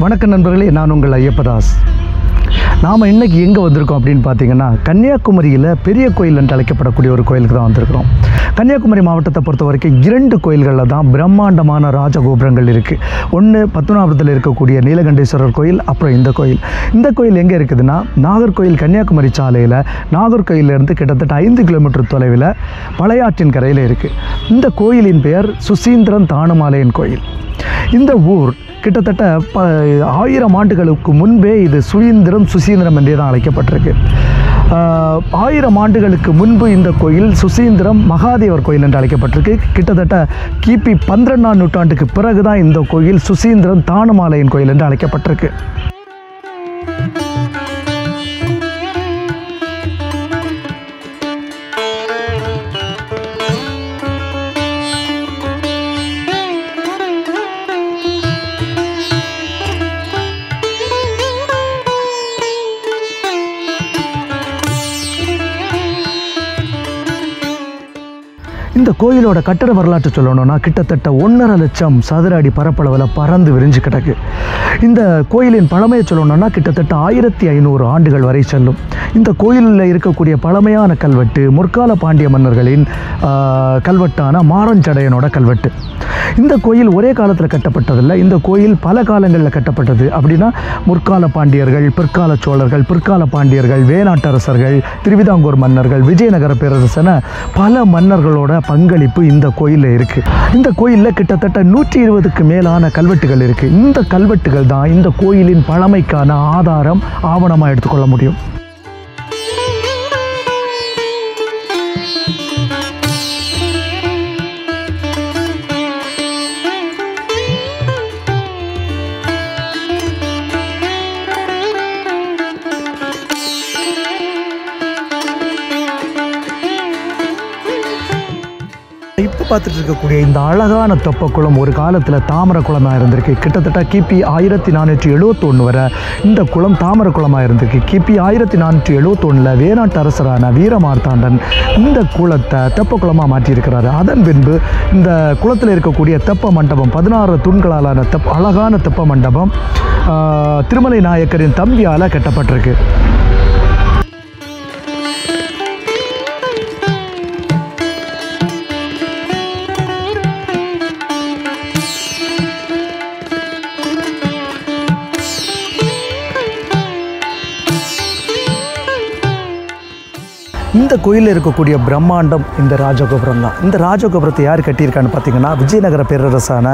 வணக்கம் நண்பர்களே, நான் உங்கள் ஐயப்பதாஸ். நாம் இன்றைக்கி எங்கே வந்திருக்கோம் அப்படின்னு பார்த்தீங்கன்னா, கன்னியாகுமரியில் பெரிய கோயில் என்று அழைக்கப்படக்கூடிய ஒரு கோயிலுக்கு தான் வந்திருக்கிறோம். கன்னியாகுமரி மாவட்டத்தை பொறுத்த வரைக்கும் 2 கோயில்களில் தான் பிரம்மாண்டமான ராஜகோபுரங்கள் இருக்குது. ஒன்று பத்மநாபத்தில் இருக்கக்கூடிய நீலகண்டேஸ்வரர் கோயில், அப்புறம் இந்த கோயில். இந்த கோயில் எங்கே இருக்குதுன்னா, நாகர்கோயில் கன்னியாகுமரி சாலையில் நாகர்கோயிலிருந்து கிட்டத்தட்ட 5 கிலோமீட்டர் தொலைவில் பழையாற்றின் கரையில் இருக்குது. இந்த கோயிலின் பெயர் சுசீந்திரன் தானுமாலையன் கோயில். இந்த ஊர் கிட்டத்தட்ட 1000 ஆண்டுகளுக்கு முன்பே இது சுசீந்திரம் என்றே தான் அழைக்கப்பட்டிருக்கு. 1000 ஆண்டுகளுக்கு முன்பு இந்த கோயில் சுசீந்திரம் மகாதேவர் கோயில் என்று அழைக்கப்பட்டிருக்கு. கிட்டத்தட்ட கிபி 12ஆம் நூற்றாண்டுக்கு பிறகு தான் இந்த கோயில் சுசீந்திரம் தானுமாலையன் கோயில் என்று அழைக்கப்பட்டிருக்கு. இந்த கோயிலோட கட்டட வரலாற்று சொல்லணும்னா, கிட்டத்தட்ட 1.5 லட்சம் சதுர அடி பரப்பளவில் பறந்து விரிஞ்சு கிடக்கு. இந்த கோயிலின் பழமையை சொல்லணும்னா கிட்டத்தட்ட 1500 ஆண்டுகள் வரை செல்லும். இந்த கோயிலில் இருக்கக்கூடிய பழமையான கல்வெட்டு முற்கால பாண்டிய மன்னர்களின் கல்வெட்டான மாரஞ்சடையனோட கல்வெட்டு. இந்த கோயில் ஒரே காலத்தில் கட்டப்பட்டதில்லை. இந்த கோயில் பல காலங்களில் கட்டப்பட்டது. அப்படின்னா முற்கால பாண்டியர்கள், பிற்கால சோழர்கள், பிற்கால பாண்டியர்கள், வேணாட்டரசர்கள், திருவிதாங்கூர் மன்னர்கள், விஜயநகர பேரரசன பல மன்னர்களோட பங்களிப்பு இந்த கோயிலில் இருக்குது. இந்த கோயிலில் கிட்டத்தட்ட 120க்கு மேலான கல்வெட்டுகள் இருக்குது. இந்த கல்வெட்டுகள் தான் இந்த கோயிலின் பழமைக்கான ஆதாரம், ஆவணமாக எடுத்துக்கொள்ள முடியும். இப்போ பார்த்துட்டு இருக்கக்கூடிய இந்த அழகான தெப்பக்குளம் ஒரு காலத்தில் தாமரை குளமாக இருந்திருக்கு. கிட்டத்தட்ட கிபி 1471 வரை இந்த குளம் தாமரை குளமாக இருந்திருக்கு. கிபி 1471 வேணாட்டு அரசரான வீரமார்த்தாண்டன் இந்த குளத்தை தெப்பக்குளமாக மாற்றியிருக்கிறாரு. அதன் பின்பு இந்த குளத்தில் இருக்கக்கூடிய தெப்ப மண்டபம் 16 தூண்களாலான அழகான தெப்ப மண்டபம் திருமலை நாயக்கரின் தம்பியால் கட்டப்பட்டிருக்கு. இந்த கோயிலில் இருக்கக்கூடிய பிரம்மாண்டம் இந்த ராஜகோபுரம் தான். இந்த ராஜகோபுரத்தை யார் கட்டியிருக்கான்னு பார்த்தீங்கன்னா, விஜயநகர பேரரசான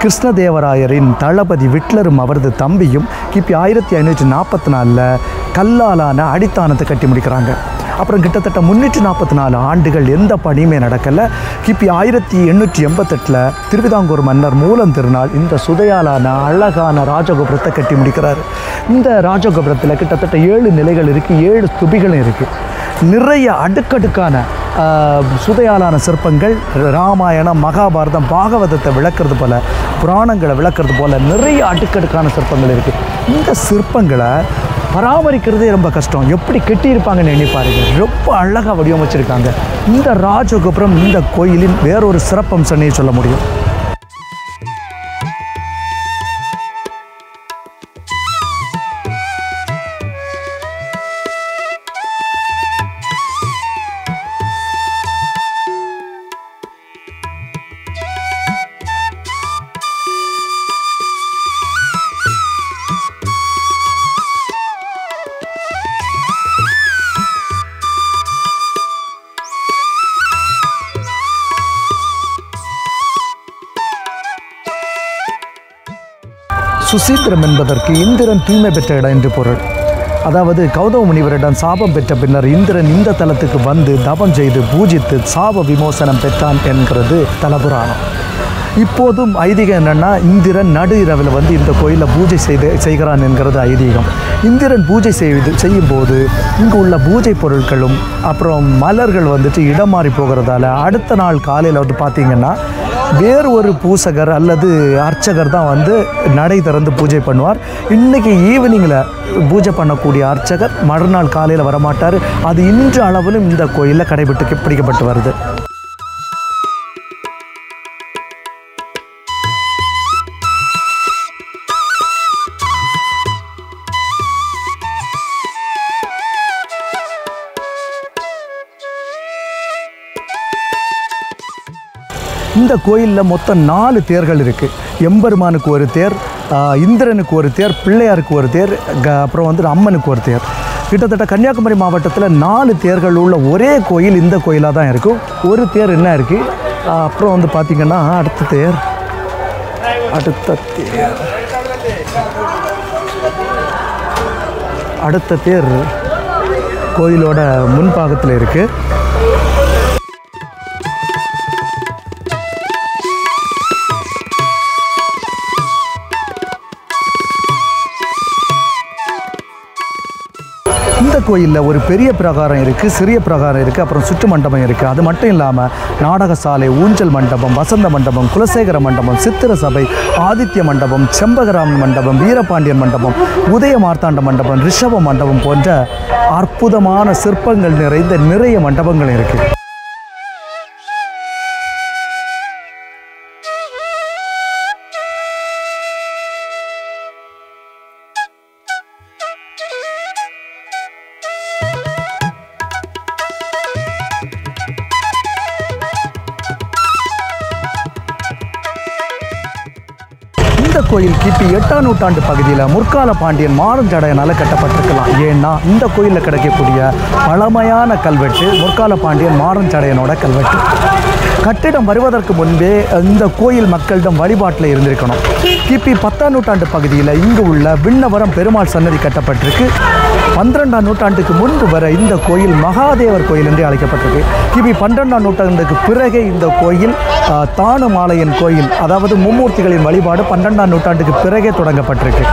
கிருஷ்ணதேவராயரின் தளபதி விட்லரும் அவரது தம்பியும் கிபி 1544 கல்லாலான அடித்தானத்தை கட்டி முடிக்கிறாங்க. அப்புறம் கிட்டத்தட்ட 344 ஆண்டுகள் எந்த பணியுமே நடக்கலை. கிபி 1888 திருவிதாங்கூர் மன்னர் மூலம் திருநாள் இந்த சுதையாலான அழகான ராஜகோபுரத்தை கட்டி முடிக்கிறார். இந்த ராஜகோபுரத்தில் கிட்டத்தட்ட 7 நிலைகள் இருக்குது, 7 ஸ்துபிகளும் இருக்குது. நிறைய அடுக்கடுக்கான சுதையாலான சிற்பங்கள் ராமாயணம், மகாபாரதம், பாகவதத்தை விளக்குறது போல், புராணங்களை விளக்குறது போல் நிறைய அடுக்கடுக்கான சிற்பங்கள் இருக்குது. இந்த சிற்பங்களை பராமரிக்கிறதே ரொம்ப கஷ்டம். எப்படி கட்டியிருப்பாங்கன்னு எண்ணி பாருங்க. ரொம்ப அழகாக வடிவமைச்சிருக்காங்க. இந்த ராஜகோபுரம் இந்த கோயிலின் வேறொரு சிறப்பம்சம்னே சொல்ல முடியும். சுசீந்திரம் என்பதற்கு இந்திரன் தூய்மை பெற்ற இடம் என்று பொருள். அதாவது கௌதம முனிவரிடம் சாபம் பெற்ற பின்னர் இந்திரன் இந்த தலத்துக்கு வந்து தபம் செய்து பூஜித்து சாப விமோசனம் பெற்றான் என்கிறது தலபுராணம். இப்போதும் ஐதீகம் என்னென்னா, இந்திரன் நடு இரவில் வந்து இந்த கோயிலில் பூஜை செய்கிறான் என்கிறது ஐதீகம். இந்திரன் பூஜை செய்யும்போது இங்கு உள்ள பூஜை பொருட்களும் அப்புறம் மலர்கள் வந்துட்டு இடம் மாறி போகிறதால அடுத்த நாள் காலையில் வந்து பார்த்திங்கன்னா வேறு ஒரு பூசகர் அல்லது அர்ச்சகர் தான் வந்து நடை திறந்து பூஜை பண்ணுவார். இன்றைக்கி ஈவினிங்கில் பூஜை பண்ணக்கூடிய அர்ச்சகர் மறுநாள் காலையில் வரமாட்டார். அது இன்று அளவிலும் இந்த கோயிலில் பிடிக்கப்பட்டு வருது. இந்த கோயிலில் மொத்தம் 4 தேர்கள் இருக்குது. எம்பெருமானுக்கு ஒரு தேர், இந்திரனுக்கு ஒரு தேர், பிள்ளையாருக்கு ஒரு தேர், அப்புறம் வந்து அம்மனுக்கு ஒரு தேர். கிட்டத்தட்ட கன்னியாகுமரி மாவட்டத்தில் 4 தேர்கள் உள்ள ஒரே கோயில் இந்த கோயிலாக தான் இருக்கும். ஒரு தேர் என்ன இருக்குது, அப்புறம் வந்து பார்த்திங்கன்னா அடுத்த தேர் கோயிலோட முன்பாகத்தில் இருக்குது. இந்த கோயிலில் ஒரு பெரிய பிரகாரம் இருக்குது, சிறிய பிரகாரம் இருக்குது, அப்புறம் சுற்று மண்டபம் இருக்குது. அது மட்டும் இல்லாமல் நாடகசாலை, ஊஞ்சல் மண்டபம், வசந்த மண்டபம், குலசேகர மண்டபம், சித்திர சபை, ஆதித்ய மண்டபம், செம்பகராமன் மண்டபம், வீரபாண்டியன் மண்டபம், உதய மார்த்தாண்ட மண்டபம், ரிஷப மண்டபம் போன்ற அற்புதமான சிற்பங்கள் நிறைந்த நிறைய மண்டபங்கள் இருக்குது. இந்த கோயில் கிபி 8ஆம் நூற்றாண்டு பகுதியில் முற்கால பாண்டியன் மாரஞ்சடையனால் கட்டப்பட்டிருக்கலாம். ஏன்னா இந்த கோயிலில் கிடைக்கக்கூடிய பழமையான கல்வெட்டு முற்கால பாண்டியன் மாரஞ்சடையனோட கல்வெட்டு. கட்டிடம் வருவதற்கு முன்பே இந்த கோயில் மக்களிடம் வழிபாட்டில் இருந்திருக்கணும். கிபி 10ஆம் நூற்றாண்டு பகுதியில் இங்கு உள்ள விண்ணவரம் பெருமாள் சன்னதி கட்டப்பட்டிருக்கு. 12ஆம் நூற்றாண்டுக்கு முன்பு வரை இந்த கோயில் மகாதேவர் கோயில் என்று அழைக்கப்பட்டிருக்கு. கிபி 12ஆம் நூற்றாண்டுக்கு பிறகே இந்த கோயில் தானுமாலையன் கோயில், அதாவது மும்மூர்த்திகளின் வழிபாடு 12ஆம் நூற்றாண்டுக்கு பிறகே தொடங்கப்பட்டிருக்கு.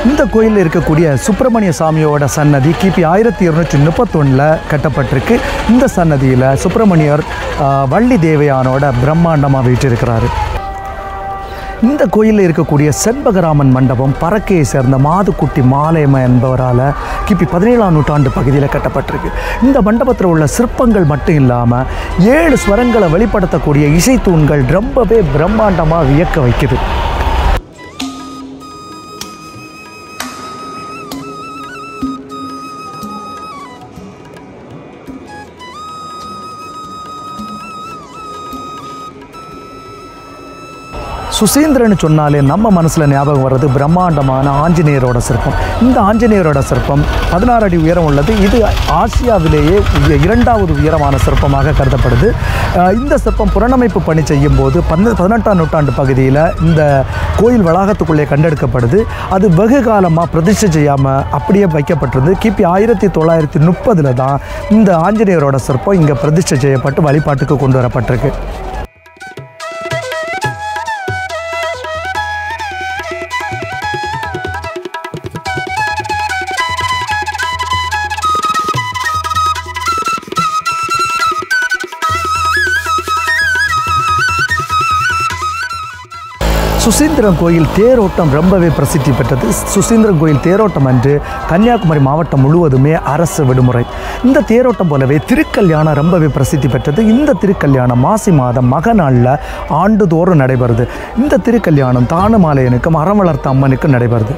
இந்த கோயிலில் இருக்கக்கூடிய சுப்பிரமணிய சாமியோட சன்னதி கிபி 1231 கட்டப்பட்டிருக்கு. இந்த சன்னதியில் சுப்பிரமணியர் வள்ளி தேவையானோட பிரம்மாண்டமாக வீற்றிருக்கிறாரு. இந்த கோயிலில் இருக்கக்கூடிய செண்பகராமன் மண்டபம் பறக்கையை சேர்ந்த மாதுக்குட்டி மாலையம்மா என்பவரால் கிபி 17ஆம் நூற்றாண்டு பகுதியில் கட்டப்பட்டிருக்கு. இந்த மண்டபத்தில் உள்ள சிற்பங்கள் மட்டும் இல்லாமல் 7 ஸ்வரங்களை வெளிப்படுத்தக்கூடிய இசைத்தூண்கள் ரொம்பவே பிரம்மாண்டமாக வியக்க வைக்குது. சுசீந்திரன்னு சொன்னாலே நம்ம மனசில் ஞாபகம் வர்றது பிரம்மாண்டமான ஆஞ்சநேயரோட சிற்பம். இந்த ஆஞ்சநேயரோட சிற்பம் 16 அடி உயரம் உள்ளது. இது ஆசியாவிலேயே 2வது உயரமான சிற்பமாக கருதப்படுது. இந்த சிற்பம் புனரமைப்பு பணி செய்யும் போது 18ஆம் நூற்றாண்டு பகுதியில் இந்த கோயில் வளாகத்துக்குள்ளே கண்டெடுக்கப்படுது. அது வெகு காலமாக பிரதிஷ்டை செய்யாமல் அப்படியே வைக்கப்பட்டிருந்து. கிபி 1930 தான் இந்த ஆஞ்சநேயரோட சிற்பம் இங்கே பிரதிஷ்டை செய்யப்பட்டு வழிபாட்டுக்கு கொண்டு வரப்பட்டிருக்கு. சுசீந்திரம் கோயில் தேரோட்டம் ரொம்பவே பிரசித்தி பெற்றது. சுசீந்திரம் கோயில் தேரோட்டம் அன்று கன்னியாகுமரி மாவட்டம் முழுவதுமே அரசு விடுமுறை. இந்த தேரோட்டம் போலவே திருக்கல்யாணம் ரொம்பவே பிரசித்தி பெற்றது. இந்த திருக்கல்யாணம் மாசி மாதம் மக நாளில் ஆண்டுதோறும் நடைபெறுது. இந்த திருக்கல்யாணம் தானுமாலையனுக்கும் அறம் வளர்த்த அம்மனுக்கும் நடைபெறுது.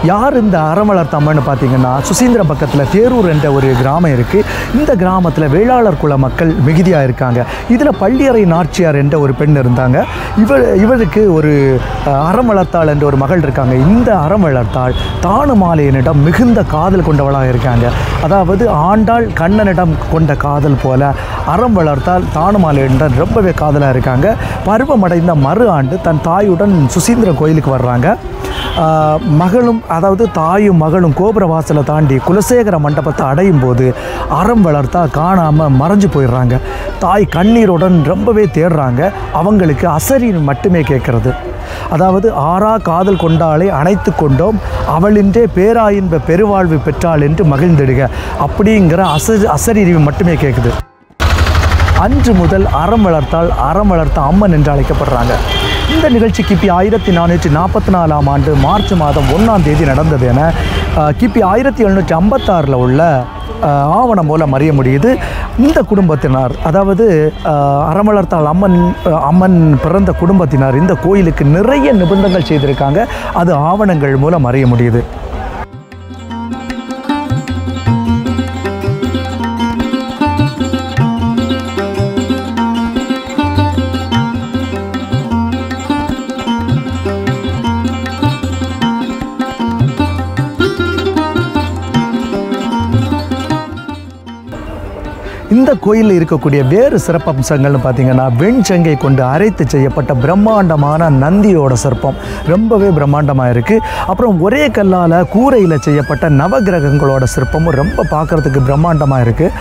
யார் இந்த அறம் வளர்த்த அம்மன் பார்த்தீங்கன்னா, சுசீந்திர பக்கத்தில் தேரூர் என்ற ஒரு கிராமம் இருக்குது. இந்த கிராமத்தில் வேளாளர் குல மக்கள் மிகுதியாக இருக்காங்க. இதில் பள்ளியறை நாச்சியார் என்ற ஒரு பெண் இருந்தாங்க. இவருக்கு ஒரு அறம் வளர்த்தாள் என்ற ஒரு மகள் இருக்காங்க. இந்த அறம் வளர்த்தாள் தானுமாலையனிடம் மிகுந்த காதல் கொண்டவளாக இருக்காங்க. அதாவது ஆண்டாள் கண்ணனிடம் கொண்ட காதல் போல அறம் வளர்த்தால் தானுமாலையனிடம் ரொம்பவே காதலாக இருக்காங்க. பருவமடைந்த மறு ஆண்டு தன் தாயுடன் சுசீந்திர கோயிலுக்கு வர்றாங்க. மகளும், அதாவது தாயும் மகளும் கோபுர வாசலை தாண்டி குலசேகர மண்டபத்தை அடையும் போது அறம் வளர்த்தா காணாமல் மறைஞ்சு போயிடுறாங்க. தாய் கண்ணீருடன் ரொம்பவே தேடுறாங்க. அவங்களுக்கு அசரி மட்டுமே கேட்கறது. அதாவது ஆறா காதல் கொண்டாளை அணைத்து கொண்டோம், அவளின்றே பேராயின்ப பெருவாழ்வு பெற்றாள் என்று மகிழ்ந்திடுக அப்படிங்கிற அசரீரிவு மட்டுமே கேட்குது. அன்று முதல் அறம் வளர்த்தால் அறம் வளர்த்த அம்மன் என்று அழைக்கப்படுறாங்க. இந்த நிகழ்ச்சி கிபி 1444ஆம் ஆண்டு மார்ச் மாதம் 1ஆம் தேதி நடந்தது என கிபி 1756 உள்ள ஆவணம் மூலம் அறிய முடியுது. இந்த குடும்பத்தினர், அதாவது அறம் வளர்த்தால் அம்மன் பிறந்த குடும்பத்தினர் இந்த கோயிலுக்கு நிறைய நிபந்தங்கள் செய்திருக்காங்க. அது ஆவணங்கள் மூலம் அறிய முடியுது. இந்த கோயிலில் இருக்கக்கூடிய வேறு சிறப்பம்சங்கள்னு பார்த்திங்கன்னா, வெண்சங்கை கொண்டு அரைத்து செய்யப்பட்ட பிரம்மாண்டமான நந்தியோட சிற்பம் ரொம்பவே பிரம்மாண்டமாக இருக்குது. அப்புறம் ஒரே கல்லால் கூரையில் செய்யப்பட்ட நவகிரகங்களோட சிற்பமும் ரொம்ப பார்க்குறதுக்கு பிரம்மாண்டமாக இருக்குது.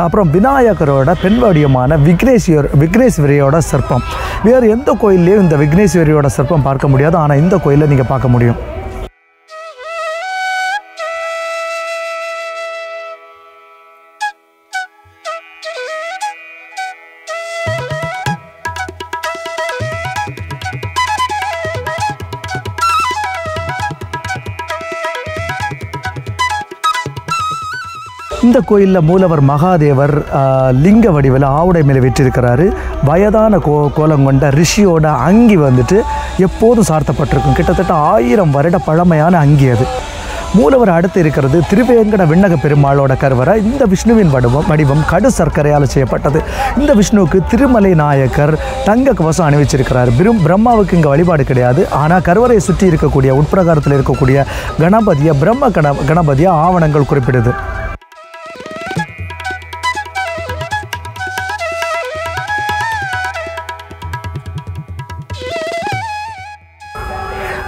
அப்புறம் விநாயகரோட பெண் வடிவமான விக்னேஸ்வரியோட சிற்பம். வேறு எந்த கோயில்லையும் இந்த விக்னேஸ்வரியோட சிற்பம் பார்க்க முடியாது, ஆனால் இந்த கோயிலில் நீங்கள் பார்க்க முடியும். இந்த கோயிலில் மூலவர் மகாதேவர் லிங்க வடிவில் ஆவுடை மேலே வெற்றிருக்கிறாரு. வயதான கோலம் கொண்ட ரிஷியோட அங்கி வந்துட்டு எப்போதும் சார்த்தப்பட்டிருக்கும். கிட்டத்தட்ட 1000 வருட பழமையான அங்கி அது. மூலவர் அடுத்து இருக்கிறது திருவேங்கட விண்ணக பெருமாளோட கருவறை. இந்த விஷ்ணுவின் வடிவம் கடு சர்க்கரையால் செய்யப்பட்டது. இந்த விஷ்ணுவுக்கு திருமலை நாயக்கர் தங்க கவசம் அணிவிச்சிருக்கிறார். பிரம்மாவுக்கு இங்கே வழிபாடு கிடையாது. ஆனால் கருவறையை சுற்றி இருக்கக்கூடிய உட்பிரகாரத்தில் இருக்கக்கூடிய கணபதியை கணபதியை ஆவணங்கள் குறிப்பிடுது.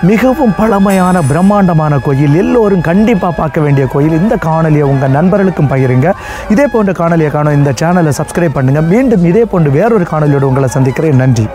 மிகவும் பழமையான பிரம்மாண்டமான கோயில், எல்லோரும் கண்டிப்பாக பார்க்க வேண்டிய கோயில். இந்த காணொலியை உங்கள் நண்பர்களுக்கும் பகிருங்க. இதே போன்ற காணொலியை காண இந்த சேனலை சப்ஸ்கிரைப் பண்ணுங்கள். மீண்டும் இதே போன்று வேறொரு காணொலியோடு உங்களை சந்திக்கிறேன். நன்றி.